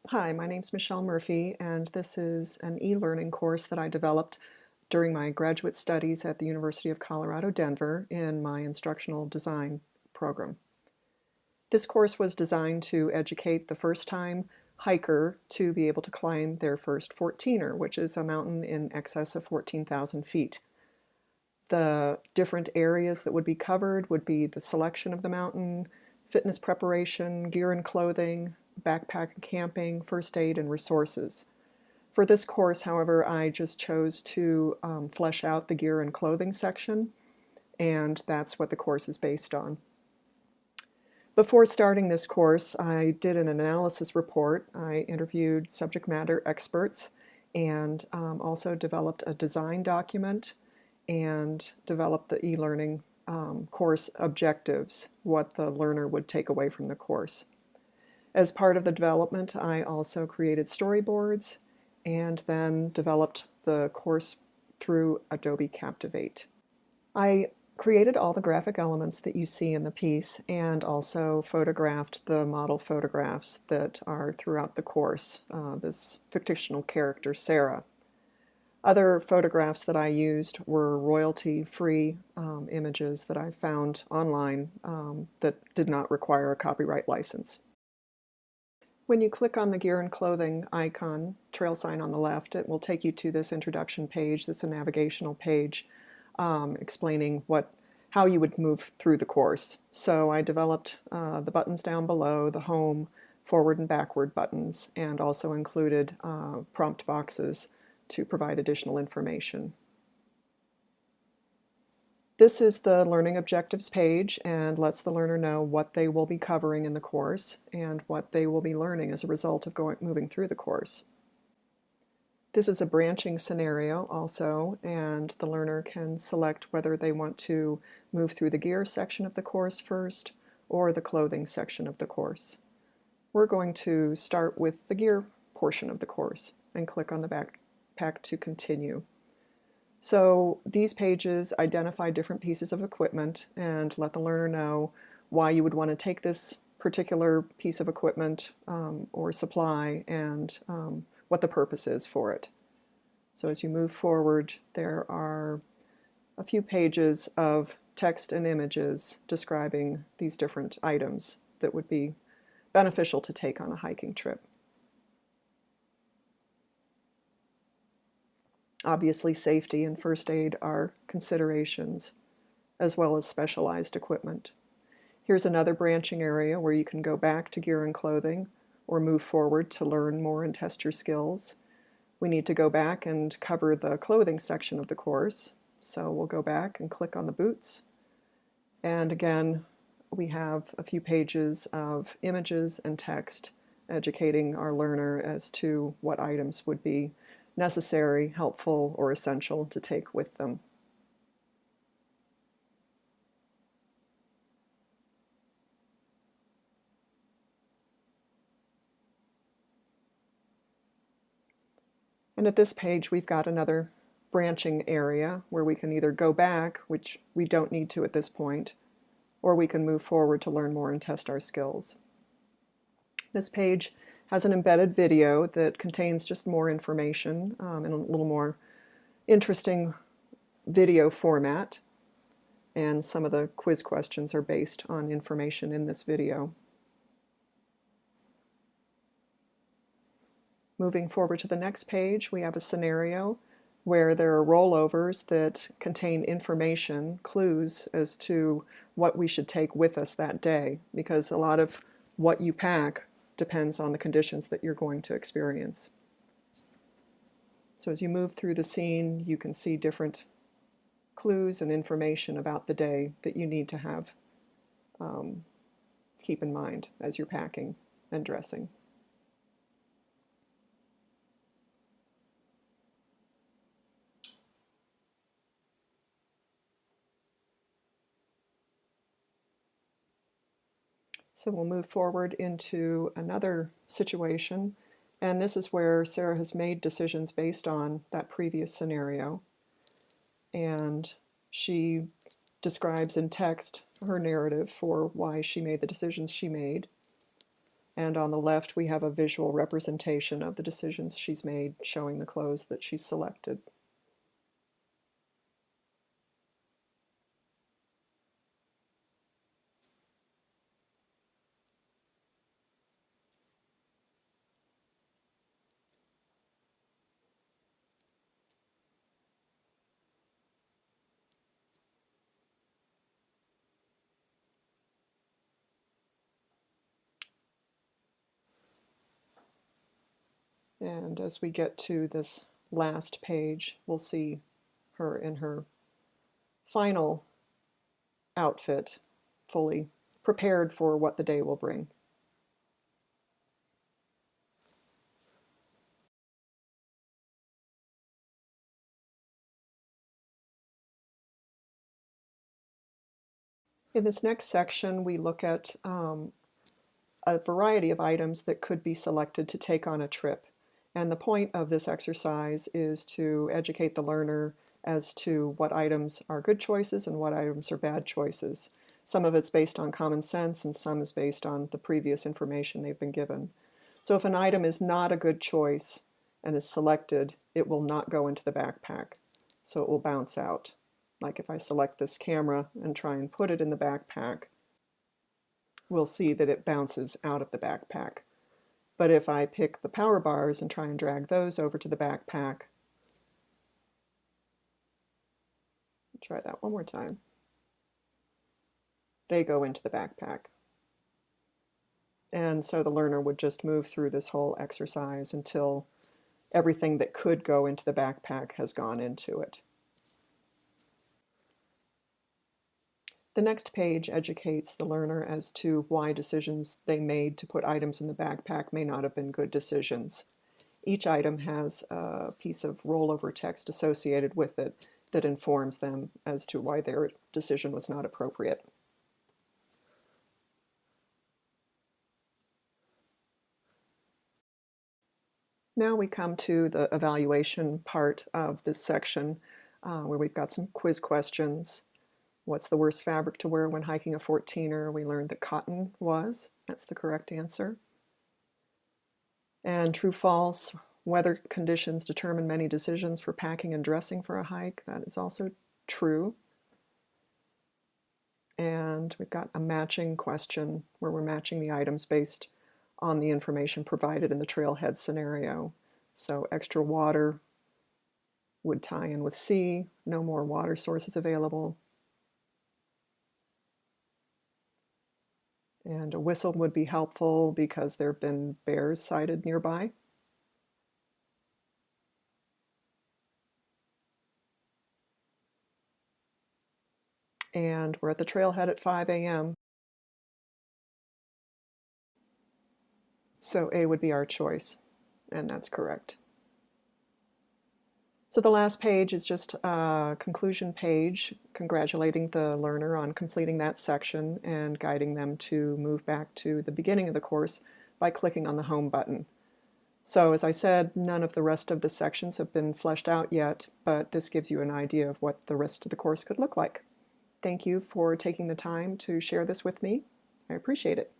Hi, my name's Michelle Murphy, and this is an e-learning course that I developed during my graduate studies at the University of Colorado, Denver in my instructional design program. This course was designed to educate the first-time hiker to be able to climb their first 14er, which is a mountain in excess of 14,000 feet. The different areas that would be covered would be the selection of the mountain, fitness preparation, gear and clothing, backpack and camping, first aid, and resources. For this course, however, I just chose to flesh out the gear and clothing section, and that's what the course is based on. Before starting this course, I did an analysis report. I interviewed subject matter experts and also developed a design document and developed the e-learning course objectives, what the learner would take away from the course. As part of the development, I also created storyboards and then developed the course through Adobe Captivate. I created all the graphic elements that you see in the piece and also photographed the model photographs that are throughout the course, this fictional character, Sarah. Other photographs that I used were royalty-free images that I found online that did not require a copyright license. When you click on the gear and clothing icon, trail sign on the left, it will take you to this introduction page. That's a navigational page explaining how you would move through the course. So I developed the buttons down below, the home, forward and backward buttons, and also included prompt boxes to provide additional information. This is the Learning Objectives page and lets the learner know what they will be covering in the course and what they will be learning as a result of moving through the course. This is a branching scenario also, and the learner can select whether they want to move through the gear section of the course first or the clothing section of the course. We're going to start with the gear portion of the course and click on the backpack to continue. So these pages identify different pieces of equipment and let the learner know why you would want to take this particular piece of equipment or supply and what the purpose is for it. So as you move forward, there are a few pages of text and images describing these different items that would be beneficial to take on a hiking trip. Obviously, safety and first aid are considerations, as well as specialized equipment. Here's another branching area where you can go back to gear and clothing or move forward to learn more and test your skills. We need to go back and cover the clothing section of the course, so we'll go back and click on the boots. And again, we have a few pages of images and text educating our learner as to what items would be necessary, helpful, or essential to take with them. And at this page, we've got another branching area where we can either go back, which we don't need to at this point, or we can move forward to learn more and test our skills. This page has an embedded video that contains just more information in a little more interesting video format, and some of the quiz questions are based on information in this video. Moving forward to the next page, we have a scenario where there are rollovers that contain information, clues as to what we should take with us that day, because a lot of what you pack depends on the conditions that you're going to experience. So as you move through the scene, you can see different clues and information about the day that you need to have keep in mind as you're packing and dressing. So we'll move forward into another situation, and this is where Sarah has made decisions based on that previous scenario, and she describes in text her narrative for why she made the decisions she made. And on the left, we have a visual representation of the decisions she's made, showing the clothes that she's selected. And as we get to this last page, we'll see her in her final outfit, fully prepared for what the day will bring. In this next section, we look at a variety of items that could be selected to take on a trip. And the point of this exercise is to educate the learner as to what items are good choices and what items are bad choices. Some of it's based on common sense and some is based on the previous information they've been given. So if an item is not a good choice and is selected, it will not go into the backpack. So it will bounce out. Like if I select this camera and try and put it in the backpack, we'll see that it bounces out of the backpack. But if I pick the power bars and try and drag those over to the backpack, try that one more time, they go into the backpack. And so the learner would just move through this whole exercise until everything that could go into the backpack has gone into it. The next page educates the learner as to why decisions they made to put items in the backpack may not have been good decisions. Each item has a piece of rollover text associated with it that informs them as to why their decision was not appropriate. Now we come to the evaluation part of this section where we've got some quiz questions. What's the worst fabric to wear when hiking a 14er? We learned that cotton was. That's the correct answer. And true, false, weather conditions determine many decisions for packing and dressing for a hike. That is also true. And we've got a matching question where we're matching the items based on the information provided in the trailhead scenario. So extra water would tie in with C, no more water sources available. And a whistle would be helpful because there have been bears sighted nearby. And we're at the trailhead at 5 a.m. So A would be our choice, and that's correct. So the last page is just a conclusion page, congratulating the learner on completing that section and guiding them to move back to the beginning of the course by clicking on the Home button. So as I said, none of the rest of the sections have been fleshed out yet, but this gives you an idea of what the rest of the course could look like. Thank you for taking the time to share this with me. I appreciate it.